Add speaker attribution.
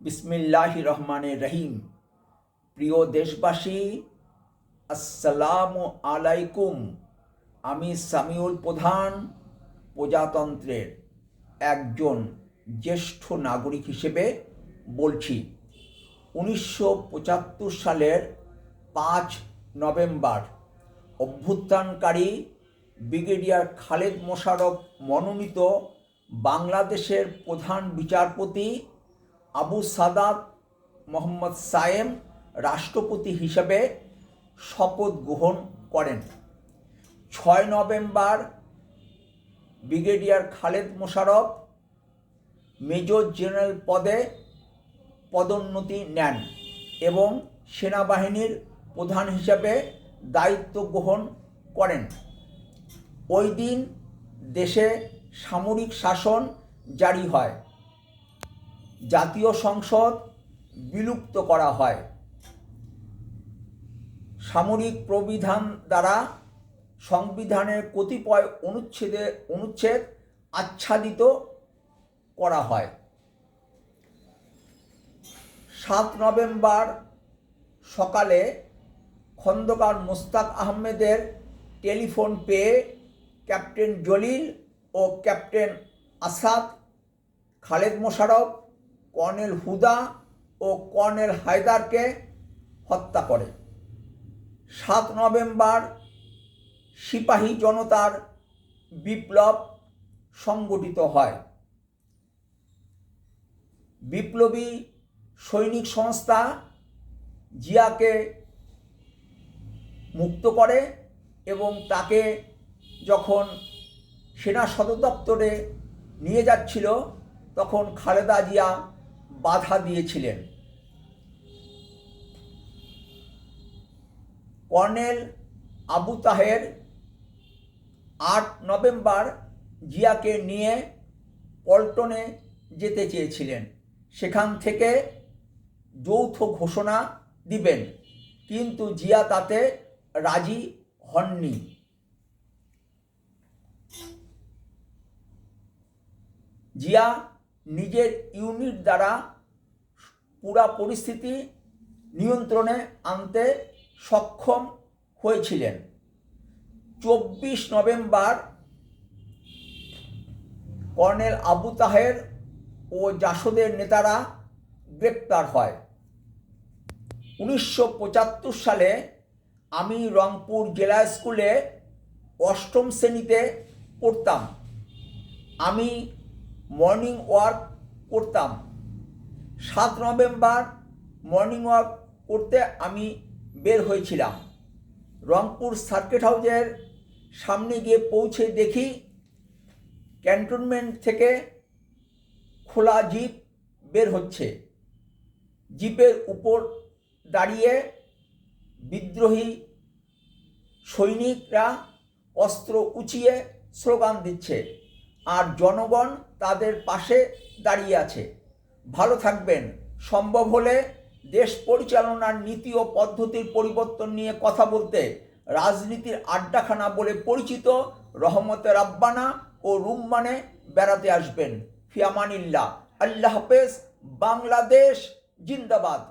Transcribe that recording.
Speaker 1: বিসমিল্লাহির রহমানির রহিম। প্রিয় দেশবাসী, আসসালামু আলাইকুম। আমি সামিউল প্রধান প্রজাতন্ত্রের একজন জ্যেষ্ঠ নাগরিক হিসেবে বলছি। 1975 সালের 5 নভেম্বর অভ্যুত্থানকারী ব্রিগেডিয়ার খালেদ মোশাররফ মনোনীত বাংলাদেশের প্রধান বিচারপতি আবু সাদাত মোহাম্মদ সায়েম রাষ্ট্রপতি হিসেবে শপথ গ্রহণ করেন। 6 November brigadier Khaled Mosharraf major general পদে পদোন্নতি নেন এবং সেনাবাহিনীর প্রধান হিসেবে দায়িত্ব গ্রহণ করেন। ওই দিন দেশে সামরিক শাসন জারি হয়, জাতীয় সংসদ বিলুপ্ত করা হয়, সামরিক প্রবিধান দ্বারা সংবিধানের কতিপয় অনুচ্ছেদ আচ্ছাদিত করা হয়। 7 নভেম্বর সকালে খন্দকার মোস্তাক আহমেদের টেলিফোন পেয়ে ক্যাপ্টেন জলিল ও ক্যাপ্টেন আসাদ খালেদ মোশাররফ, কর্নেল হুদা ও কর্নেল হায়দারকে হত্যা করে। 7 নভেম্বর সিপাহী জনতার বিপ্লব সংগঠিত হয়। বিপ্লবী সৈনিক সংস্থা জিয়াকে মুক্ত করে এবং তাকে যখন সেনা সদর দপ্তরে নিয়ে যাচ্ছিল তখন খালেদা জিয়া বাধা দিয়েছিলেন। কর্নেল আবু তাহের 8 নভেম্বর জিয়াকে নিয়ে পল্টনে যেতে চেয়েছিলেন, সেখান থেকে যৌথ ঘোষণা দিবেন, কিন্তু জিয়া তাতে রাজি হননি। জিয়া নিজের ইউনিট দ্বারা পুরা পরিস্থিতি নিয়ন্ত্রণে আনতে সক্ষম হয়েছিলেন। 24 নভেম্বর কর্নেল আবু তাহের ও জাসদের নেতারা গ্রেপ্তার হয়। 1975 সালে আমি রংপুর জেলা স্কুলে 8ম শ্রেণীতে পড়তাম। আমি মর্নিং ওয়াক করতাম। 7 নভেম্বর মর্নিং ওয়াক করতে আমি বের হয়েছিলাম। রংপুর সার্কিট হাউসের সামনে গিয়ে পৌঁছে দেখি ক্যান্টনমেন্ট থেকে খোলা জিপ বের হচ্ছে। জিপের উপর দাঁড়িয়ে বিদ্রোহী সৈনিকরা অস্ত্র উঁচিয়ে স্লোগান দিচ্ছে আর জনগণ তাদের পাশে দাঁড়িয়ে আছে। ভালো থাকবেন, সম্ভব হলে দেশ পরিচালনার নীতি ও পদ্ধতির পরিবর্তন নিয়ে কথা বলতে রাজনীতির আড্ডাখানা বলে পরিচিত রহমতে রাব্বানা ও রুম্মানে বেড়াতে আসবেন। ফি আমানিল্লাহ। আল্লাহ হাফেজ। বাংলাদেশ জিন্দাবাদ।